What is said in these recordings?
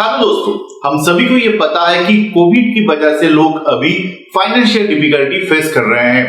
हाँ दोस्तों, हम सभी को ये पता है कि कोविड की वजह से लोग अभी फाइनेंशियल डिफिकल्टी फेस कर रहे हैं।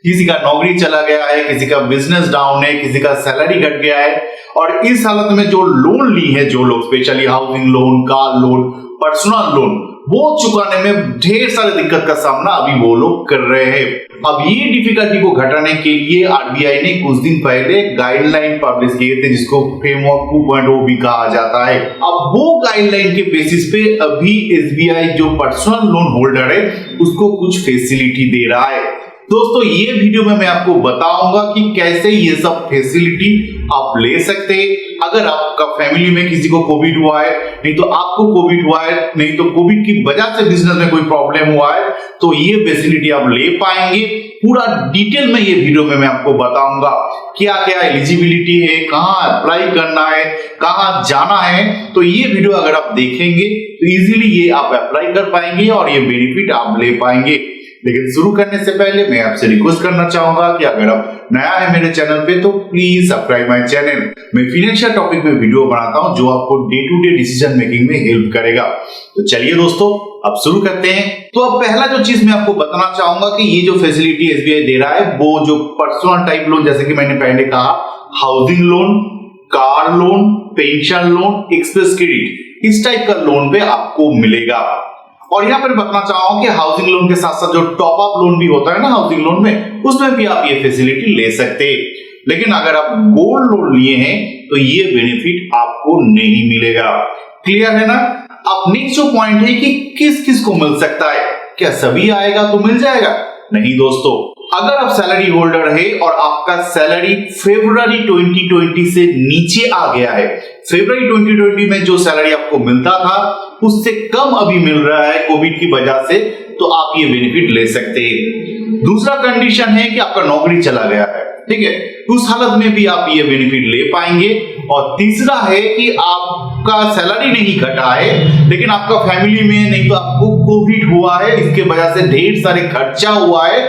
किसी का नौकरी चला गया है, किसी का बिजनेस डाउन है, किसी का सैलरी घट गया है और इस हालत में जो लोन ली है जो लोग, specially housing loan, car loan, personal loan, वो चुकाने में ढेर सारे दिक्कत का सामना अभी वो लोग कर रहे हैं। अब ये डिफिकल्टी को घटाने के लिए आरबीआई ने कुछ दिन पहले गाइडलाइन पब्लिश किए थे जिसको फ्रेमवर्क 2.0 भी कहा जाता है। अब वो गाइडलाइन के बेसिस पे अभी एसबीआई जो पर्सनल लोन होल्डर है उसको कुछ फैसिलिटी दे रहा है। दोस्तों, ये वीडियो में मैं आपको बताऊंगा कि कैसे ये सब फैसिलिटी आप ले सकते हैं। अगर आपका फैमिली में किसी को कोविड हुआ है, नहीं तो आपको कोविड हुआ है, नहीं तो कोविड की वजह से बिजनेस में कोई प्रॉब्लम हुआ है, तो ये फैसिलिटी आप ले पाएंगे। पूरा डिटेल में ये वीडियो में मैं आपको बताऊंगा क्या क्या एलिजिबिलिटी है, कहां अप्लाई करना है, कहां जाना है। तो ये वीडियो अगर आप देखेंगे तो इजीली ये आप अप्लाई कर पाएंगे और ये बेनिफिट आप ले पाएंगे। लेकिन शुरू करने से पहले मैं आपसे रिक्वेस्ट करना चाहूंगा कि अगर आप नया है मेरे चैनल पे तो प्लीज सब्सक्राइब माय चैनल। मैं फाइनेंशियल टॉपिक पे वीडियो बनाता हूं जो आपको day to day decision making में हेल्प करेगा। तो चलिए दोस्तों, अब शुरू करते हैं। तो अब पहला जो चीज मैं आपको बताना चाहूंगा कि ये जो फैसिलिटी एसबीआई दे रहा है वो जो पर्सनल टाइप लोन, जैसे कि मैंने पहले कहा, housing loan, car loan, pension loan, express credit, इस टाइप का लोन पे आपको मिलेगा। और यहाँ पर बताना चाहूंगा कि हाउसिंग लोन के साथ साथ जो टॉप अप लोन भी होता है ना हाउसिंग लोन में, उसमें भी आप ये फैसिलिटी ले सकते हैं। लेकिन अगर आप गोल्ड लोन लिए हैं तो ये बेनिफिट आपको नहीं मिलेगा। क्लियर है ना? अब नेक्स्ट जो पॉइंट है कि किस किस को मिल सकता है, क्या सभी आएगा तो मिल जाएगा? नहीं दोस्तों, अगर आप सैलरी होल्डर है और आपका सैलरी फरवरी 2020 से नीचे आ गया है, फरवरी 2020 में जो सैलरी आपको मिलता था उससे कम अभी मिल रहा है कोविड की वजह से, तो आप ये बेनिफिट ले सकते हैं। दूसरा कंडीशन है कि आपका नौकरी चला गया है, ठीक है, उस हालत में भी आप ये बेनिफिट ले पाएंगे। और तीसरा है कि आपका सैलरी नहीं घटा है लेकिन आपका फैमिली में, नहीं तो आपको कोविड हुआ है, इसके वजह से ढेर सारे खर्चा हुआ है,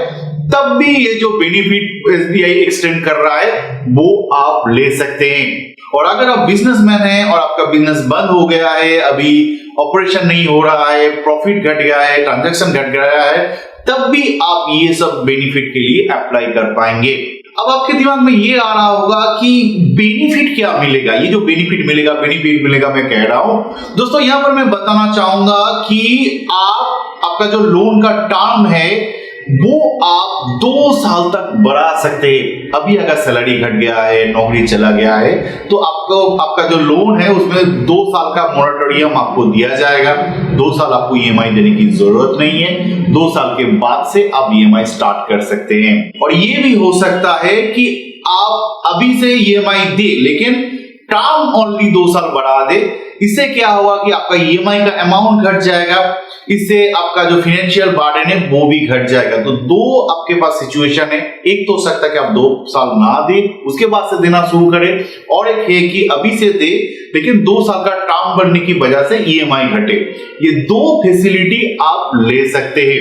तब भी ये जो बेनिफिट एसबीआई एक्सटेंड कर रहा है वो आप ले सकते हैं। और अगर आप बिजनेसमैन हैं और आपका बिजनेस बंद हो गया है, अभी ऑपरेशन नहीं हो रहा है, प्रॉफिट घट गया है, ट्रांजैक्शन घट गया है, तब भी आप ये सब बेनिफिट के लिए अप्लाई कर पाएंगे। अब आपके दिमाग में ये आ रहा होगा कि बेनिफिट क्या मिलेगा, ये जो बेनिफिट मिलेगा मैं कह रहा हूं दोस्तों, यहां पर मैं बताना चाहूंगा कि आपका जो लोन का टर्म है वो आप 2 साल तक बढ़ा सकते हैं। अभी अगर सैलरी घट गया है, नौकरी चला गया है, तो आपका जो लोन है उसमें 2 साल का मोरेटोरियम आपको दिया जाएगा। 2 साल आपको ईएमआई देने की जरूरत नहीं है। 2 साल के बाद से आप ईएमआई स्टार्ट कर सकते हैं। और ये भी हो सकता है कि आप अभी से ईएमआई दे लेकिन टर्म ओनली 2 साल बढ़ा दे। इससे क्या होगा कि आपका ईएमआई का अमाउंट घट जाएगा, इससे आपका जो फाइनेंशियल बर्डन है वो भी घट जाएगा। तो 2 आपके पास सिचुएशन है, एक तो हो सकता है कि आप 2 साल ना दे उसके बाद से देना शुरू करें, और एक है कि अभी से दे लेकिन 2 साल का टर्म बढ़ने की वजह से ईएमआई घटे। ये 2 फैसिलिटी आप ले सकते हैं।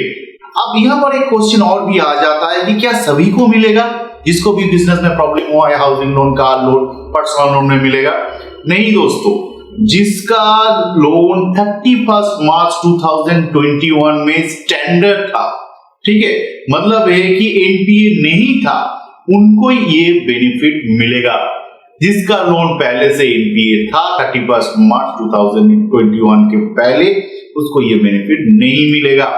अब यहाँ पर एक क्वेश्चन और भी आ जाता है कि क्या सभी को मिलेगा? जिसको भी बिजनेस में प्रॉब्लम हुआ है, housing loan, car loan, personal loan में मिलेगा? नहीं दोस्तों, जिसका लोन 31 मार्च 2021 में स्टैंडर्ड था, ठीक है, मतलब है कि एनपीए नहीं था, उनको ये बेनिफिट मिलेगा। जिसका लोन पहले से एनपीए था 31 मार्च 2021 के पहले, उसको ये बेनिफिट नहीं मिलेगा।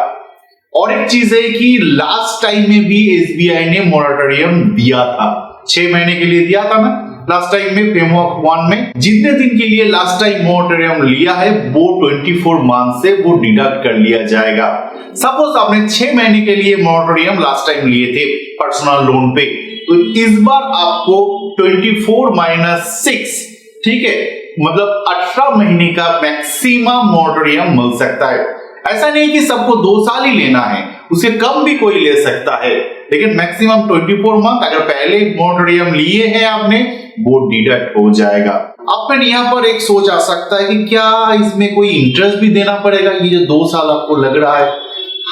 और एक चीज है कि लास्ट टाइम में भी एसबीआई ने मोरेटोरियम दिया था, 6 महीने के लिए दिया था ना लास्ट टाइम में, फ्रेमवर्क 1 में। जितने दिन के लिए लास्ट टाइम मोरेटोरियम लिया है वो 24 मंथ से वो डिडक्ट कर लिया जाएगा। सपोज आपने 6 महीने के लिए मोरेटोरियम लास्ट टाइम लिए थे पर्सनल लोन पे, तो इस बार आपको 24 - 6, ठीक है, मतलब 18 महीने का मैक्सिमम मोरेटोरियम मिल सकता है। ऐसा नहीं कि सबको 2 साल ही लेना है, उससे कम भी कोई ले सकता है, लेकिन मैक्सिमम 24 मंथ अगर पहले मोरेटोरियम लिए हैं आपने, वो डिडक्ट हो जाएगा। अब फिर यहाँ पर एक सोच आ सकता है कि क्या इसमें कोई इंटरेस्ट भी देना पड़ेगा, ये जो 2 साल आपको लग रहा है?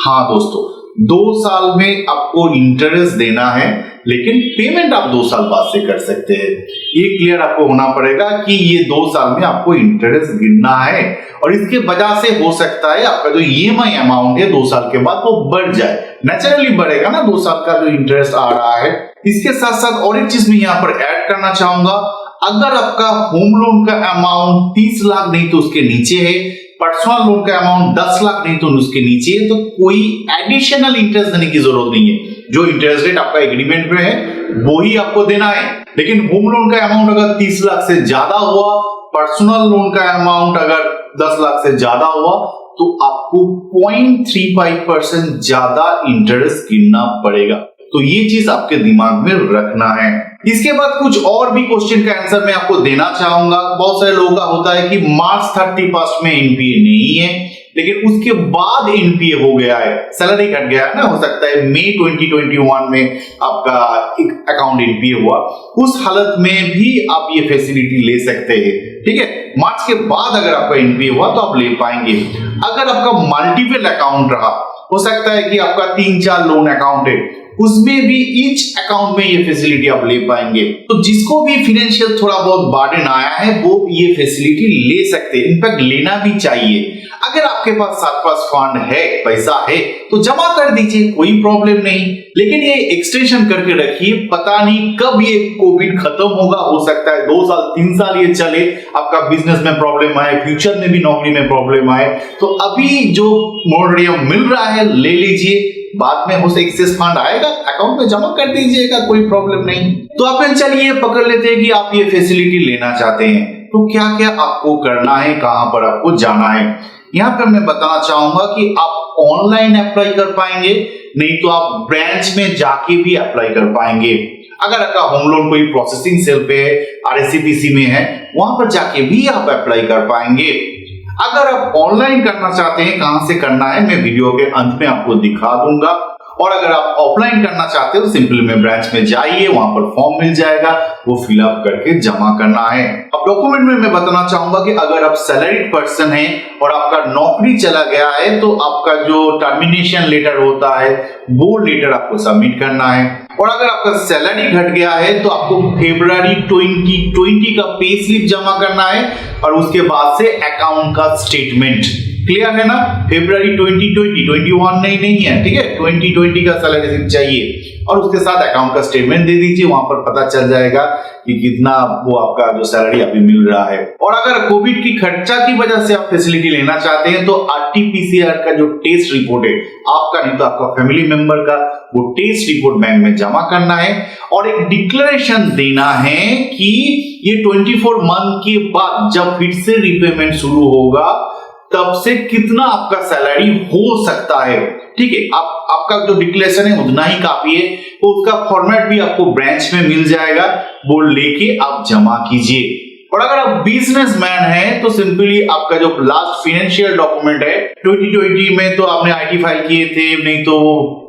हाँ दोस्तों, 2 साल में आपको इंटरेस्ट देना है, लेकिन पेमेंट आप 2 साल बाद से कर सकते हैं। ये क्लियर आपको होना पड़ेगा कि ये 2 साल में आपको इंटरेस्ट गिनना है, और इसके वजह से हो सकता है आपका जो ईएमआई अमाउंट है 2 साल के बाद वो बढ़ जाए। नेचुरली बढ़ेगा ना 2 साल का जो इंटरेस्ट आ रहा है। इसके साथ साथ और एक चीज मैं यहाँ पर ऐड करना चाहूंगा, अगर आपका होम लोन का अमाउंट 30 लाख नहीं तो उसके नीचे है, पर्सनल लोन का अमाउंट 10 लाख नहीं तो उसके नीचे है, तो कोई एडिशनल इंटरेस्ट देने की जरूरत नहीं है। जो इंटरेस्ट रेट आपका एग्रीमेंट में है वो ही आपको देना है। लेकिन होम लोन का अमाउंट अगर 30 लाख से ज्यादा हुआ, पर्सनल लोन का अमाउंट अगर 10 लाख से ज्यादा हुआ, तो आपको 0.35% ज्यादा इंटरेस्ट गिनना पड़ेगा। तो ये चीज आपके दिमाग में रखना है। इसके बाद कुछ और भी क्वेश्चन का आंसर मैं आपको देना चाहूंगा। बहुत सारे लोगों का होता है कि मार्च 31 में एनपीए नहीं है, लेकिन उसके बाद एनपीए हो गया है, सैलरी कट गया है ना, हो सकता है मई 2021 में आपका एक अकाउंट एनपीए हुआ, उस हालत में भी आप ये फैसिलिटी ले सकते हैं। ठीक है, मार्च के बाद अगर आपका एनपीए हुआ तो आप ले पाएंगे। अगर आपका मल्टीपल अकाउंट रहा, हो सकता है कि आपका 3-4 लोन अकाउंट है, उसमें भी ईच अकाउंट में ये फैसिलिटी आप ले पाएंगे। तो जिसको भी फाइनेंशियल थोड़ा बहुत बर्डन आया है वो ये फैसिलिटी ले सकते हैं, इनफैक्ट लेना भी चाहिए। अगर आपके पास फंड है, पैसा है, तो जमा कर दीजिए, कोई प्रॉब्लम नहीं। लेकिन ये एक्सटेंशन करके रखिए, पता नहीं कब ये कोविड खत्म होगा। हो सकता है 2 साल 3 साल ये चले, आपका बिजनेस में प्रॉब्लम आए, फ्यूचर में भी नौकरी में प्रॉब्लम आए। तो अभी जो मोरेटोरियम मिल रहा है ले लीजिए, बाद में हो से एक्सेस फंड आएगा अकाउंट में जमा कर दीजिएगा, कोई प्रॉब्लम नहीं। तो आप चलिए पकड़ लेते हैं कि आप ये फैसिलिटी लेना चाहते हैं, तो क्या क्या आपको करना है, कहां पर आपको जाना है। यहाँ पर मैं बताना चाहूंगा कि आप ऑनलाइन अप्लाई कर पाएंगे, नहीं तो आप ब्रांच में जाके भी अप्लाई कर पाएंगे। अगर आपका होम लोन कोई प्रोसेसिंग सेल पे है, आरएससीपीसी में है, वहां पर जाके भी आप अप्लाई कर पाएंगे। अगर आप ऑनलाइन करना चाहते हैं, कहां से करना है मैं वीडियो के अंत में आपको दिखा दूंगा। और अगर आप ऑफलाइन करना चाहते हो तो सिंपली में ब्रांच में जाइए, वहां पर फॉर्म मिल जाएगा, वो फिलअप करके जमा करना है। अब डॉक्यूमेंट में मैं बताना चाहूंगा कि अगर आप सैलरीड पर्सन है और आपका नौकरी चला गया है, तो आपका जो टर्मिनेशन लेटर होता है वो लेटर आपको सबमिट करना है। और अगर आपका सैलरी घट गया है तो आपको फरवरी 2020 का पे स्लिप जमा करना है, और उसके बाद से अकाउंट का स्टेटमेंट। क्लियर है ना, फरवरी 2021 नहीं है, ठीक है, 2020 का सैलरी स्लिप चाहिए, और उसके साथ अकाउंट का स्टेटमेंट दे दीजिए। वहां पर पता चल जाएगा कि कितना वो आपका जो सैलरी अभी मिल रहा है। और अगर कोविड की खर्चा की वजह से आप फैसिलिटी लेना चाहते हैं, तो आरटीपीसीआर का जो टेस्ट रिपोर्ट है, आपका नहीं तो आपका फैमिली मेंबर का, वो टेस्ट रिपोर्ट बैंक में जमा करना है, और एक डिक्लेरेशन देना है कि ये 24 मंथ के बाद जब फिर से रीपेमेंट शुरू होगा तब से कितना आपका सैलरी हो सकता है। ठीक है, आपका जो डिक्लेरेशन है उतना ही काफी है, तो उसका फॉर्मेट भी आपको ब्रांच में मिल जाएगा, वो लेके आप जमा कीजिए। और अगर आप बिजनेसमैन हैं तो सिंपली आपका जो लास्ट फाइनेंशियल डॉक्यूमेंट है 2020 में तो आपने आईटी फाइल किए थे, नहीं तो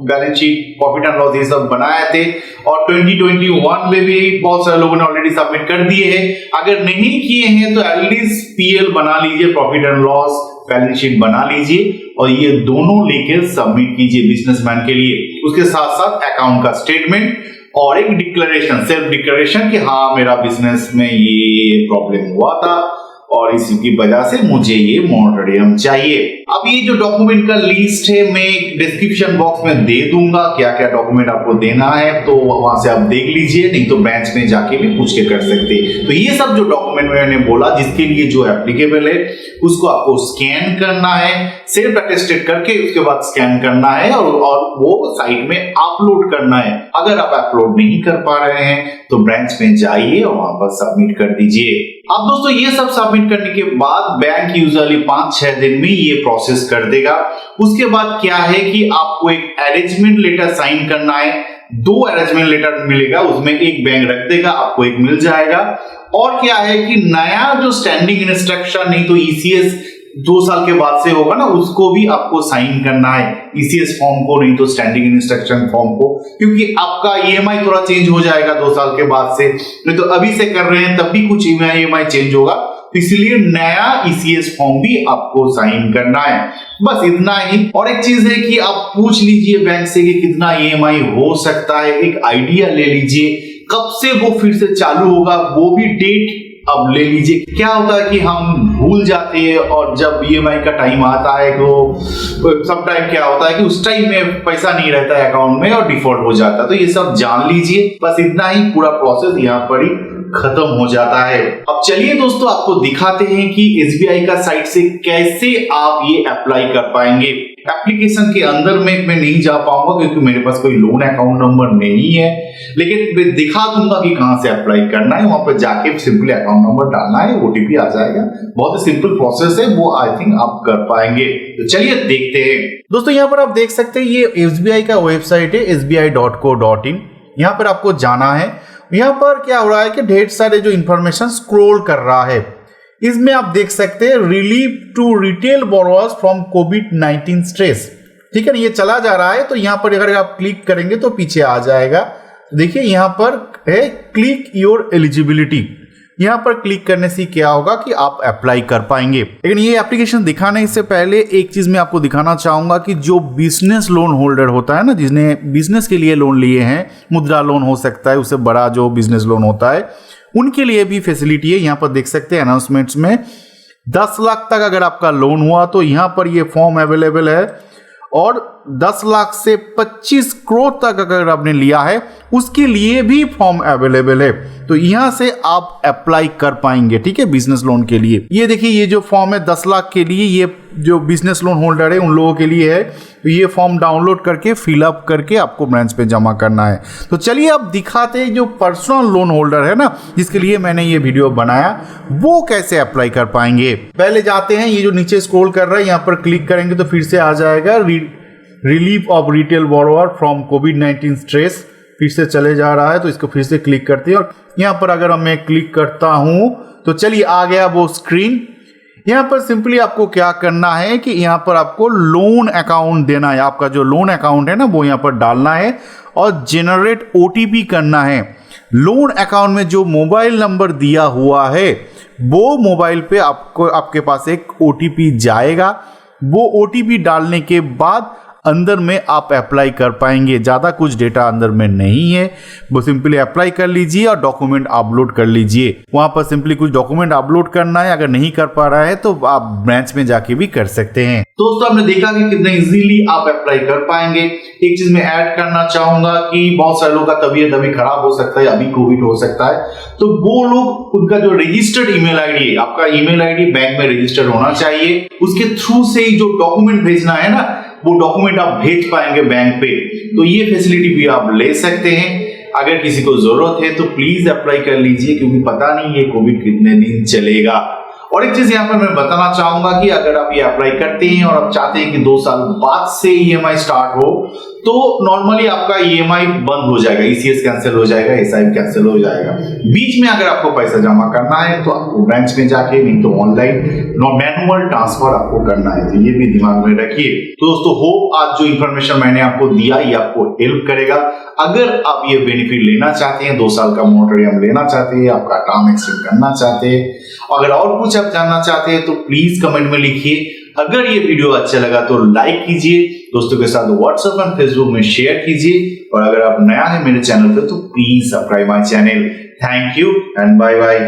balance sheet, profit and loss ये सब बनाए थे, और 2021 में भी बहुत सारे लोगों ने ऑलरेडी सबमिट कर दिए हैं। अगर नहीं किए हैं तो एटलीस्ट पीएल बना लीजिए, profit and loss balance sheet बना लीजिए, और ये दोनों लेकर सबमिट कीजिए बिजनेसमैन के लिए। उसके साथ साथ अकाउंट का स्टेटमेंट और एक डिक्लेरेशन, सेल्फ डिक्लेरेशन कि हाँ मेरा बिजनेस में ये प्रॉब्लम हुआ था और इसी की वजह से मुझे ये मोरेटोरियम चाहिए। अब ये जो डॉक्यूमेंट का लिस्ट है मैं डिस्क्रिप्शन बॉक्स में दे दूंगा, क्या क्या डॉक्यूमेंट आपको देना है, तो वहां से आप देख लीजिए, नहीं तो ब्रांच में जाके भी पूछ के कर सकते हैं। तो ये सब जो डॉक्यूमेंट मैंने बोला जिसके लिए जो एप्लीकेबल है उसको आपको स्कैन करना है, सेल्फ अटेस्टेड करके उसके बाद स्कैन करना है, और वो साइट में अपलोड करना है। अगर आप अपलोड नहीं कर पा रहे हैं तो ब्रांच में जाइए और वहां पर सबमिट कर दीजिए। अब दोस्तों ये सब सबमिट करने के बाद बैंक यूजुअली 5-6 दिन में ये प्रोसेस कर देगा। उसके बाद क्या है कि आपको एक अरेंजमेंट लेटर साइन करना है, 2 अरेंजमेंट लेटर मिलेगा, उसमें एक बैंक रख देगा, आपको एक मिल जाएगा। और क्या है कि नया जो स्टैंडिंग इंस्ट्रक्शन, नहीं तो ईसीएस 2 साल के बाद से होगा ना, उसको भी आपको साइन करना है, ईसीएस फॉर्म को, नहीं तो स्टैंडिंग इंस्ट्रक्शन फॉर्म को, क्योंकि आपका ईएमआई थोड़ा चेंज हो जाएगा 2 साल के बाद से, नहीं तो अभी से कर रहे हैं तब भी कुछ ईएमआई चेंज होगा, इसलिए नया ईसीएस फॉर्म भी आपको साइन करना है। बस इतना ही। और एक चीज है कि आप पूछ लीजिए बैंक से कि कितना ईएमआई हो सकता है, एक आइडिया ले लीजिए कब से वो फिर से चालू होगा, वो भी डेट अब ले लीजिए। क्या होता है कि हम भूल जाते हैं और जब ईएमआई का टाइम आता है तो सब टाइम क्या होता है कि उस टाइम में पैसा नहीं रहता है अकाउंट में और डिफॉल्ट हो जाता है। तो ये सब जान लीजिए। बस इतना ही, पूरा प्रोसेस यहाँ पर ही खत्म हो जाता है। अब चलिए दोस्तों आपको दिखाते हैं कि एसबीआई का साइट से कैसे आप ये अप्लाई कर पाएंगे। एप्लीकेशन के अंदर में मैं नहीं जा पाऊंगा क्योंकि मेरे पास कोई लोन अकाउंट नंबर नहीं है, लेकिन मैं दिखा दूंगा कि कहां से अप्लाई करना है। वहां पर जाके सिंपली अकाउंट नंबर डालना है, ओटीपी आ जाएगा। बहुत ही सिंपल प्रोसेस है, वो आई थिंक आप कर पाएंगे। तो चलिए देखते हैं। दोस्तों यहाँ पर आप देख सकते हैं ये एसबीआई का वेबसाइट है sbi.co.in। यहाँ पर आपको जाना है। यहाँ पर क्या हो रहा है कि ढेर सारे जो इंफॉर्मेशन स्क्रॉल कर रहा है। इसमें आप देख सकते हैं relief to retail borrowers from कोविड-19 स्ट्रेस। ठीक है ना, ये चला जा रहा है। तो यहाँ पर अगर आप क्लिक करेंगे तो पीछे आ जाएगा। देखिए यहाँ पर है क्लिक योर एलिजिबिलिटी। यहाँ पर क्लिक करने से क्या होगा कि आप अप्लाई कर पाएंगे। लेकिन ये एप्लीकेशन दिखाने से पहले एक चीज मैं आपको दिखाना चाहूंगा कि जो बिजनेस लोन होल्डर होता है ना, जिसने बिजनेस के लिए लोन लिए हैं, मुद्रा लोन हो सकता है, उससे बड़ा जो बिजनेस लोन होता है, उनके लिए भी फैसिलिटी है। यहाँ पर देख सकते हैं अनाउंसमेंट्स में 10 लाख तक अगर आपका लोन हुआ तो यहाँ पर ये फॉर्म अवेलेबल है। और 10 लाख से 25 करोड़ तक अगर आपने लिया है उसके लिए भी फॉर्म अवेलेबल है। तो यहां से आप अप्लाई कर पाएंगे। ठीक है, बिजनेस लोन के लिए। ये देखिए ये जो फॉर्म है 10 लाख के लिए, ये जो बिजनेस लोन होल्डर है उन लोगों के लिए है। तो ये फॉर्म डाउनलोड करके फिलअप करके आपको ब्रांच पे जमा करना है। तो चलिए अब दिखाते हैं जो पर्सनल लोन होल्डर है ना, जिसके लिए मैंने ये वीडियो बनाया, वो कैसे अप्लाई कर पाएंगे। पहले जाते हैं, ये जो नीचे स्क्रॉल कर रहा है यहाँ पर क्लिक करेंगे तो फिर से आ जाएगा relief of retail borrower from कोविड-19 स्ट्रेस। फिर से चले जा रहा है तो इसको फिर से क्लिक करते हैं और यहाँ पर अगर मैं क्लिक करता हूं तो चलिए आ गया वो स्क्रीन। यहाँ पर सिंपली आपको क्या करना है कि यहाँ पर आपको लोन अकाउंट देना है। आपका जो लोन अकाउंट है ना वो यहाँ पर डालना है और जनरेट ओटीपी करना है। लोन अकाउंट में जो मोबाइल नंबर दिया हुआ है वो मोबाइल पे आपको आपके पास एक ओटीपी जाएगा। वो ओटीपी डालने के बाद अंदर में आप अप्लाई कर पाएंगे। ज़्यादा कुछ डेटा अंदर में नहीं है, वो सिंपली अप्लाई कर लीजिए और डॉक्यूमेंट अपलोड कर लीजिए। वहाँ पर सिंपली कुछ डॉक्यूमेंट अपलोड करना है। अगर नहीं कर पा रहा है तो आप ब्रांच में जाके भी कर सकते हैं। दोस्तों आपने देखा कि कितने इजीली आप अप्लाई कर पाएंगे। एक चीज मैं ऐड करना चाहूंगा कि बहुत सारे लोगों का तबीयत अभी खराब हो सकता है, अभी कोविड हो सकता है, तो वो लोग उनका जो रजिस्टर्ड ईमेल आईडी है, आपका ईमेल आईडी बैंक में रजिस्टर्ड होना चाहिए। उसके थ्रू से ही जो डॉक्यूमेंट भेजना है ना, वो डॉक्यूमेंट आप भेज पाएंगे बैंक पे। तो ये फैसिलिटी भी आप ले सकते हैं। अगर किसी को जरूरत है तो प्लीज अप्लाई कर लीजिए, क्योंकि पता नहीं ये कोविड कितने दिन चलेगा। और एक चीज यहाँ पर मैं बताना चाहूंगा कि अगर आप ये अप्लाई करते हैं और आप चाहते हैं कि 2 साल बाद से ईएमआई स्टार्ट हो, तो नॉर्मली आपका ईएमआई बंद हो जाएगा, ईसीएस कैंसिल हो जाएगा, एसआईपी कैंसिल हो जाएगा। बीच में अगर आपको पैसा जमा करना है तो आपको ब्रांच में जाके, नहीं तो ऑनलाइन मैनुअल ट्रांसफर आपको करना है। तो ये भी दिमाग में रखिए। तो दोस्तों होप आज जो इन्फॉर्मेशन मैंने आपको दिया ये आपको हेल्प करेगा। अगर आप ये बेनिफिट लेना चाहते हैं, 2 साल का मोरेटोरियम लेना चाहते हैं, आपका टर्म एक्सटेंड करना चाहते हैं, अगर और कुछ आप जानना चाहते हैं तो प्लीज कमेंट में लिखिए। अगर ये वीडियो अच्छा लगा तो लाइक कीजिए, दोस्तों के साथ व्हाट्सएप और फेसबुक में शेयर कीजिए। और अगर आप नया है मेरे चैनल पे तो please subscribe my channel. Thank you and bye bye.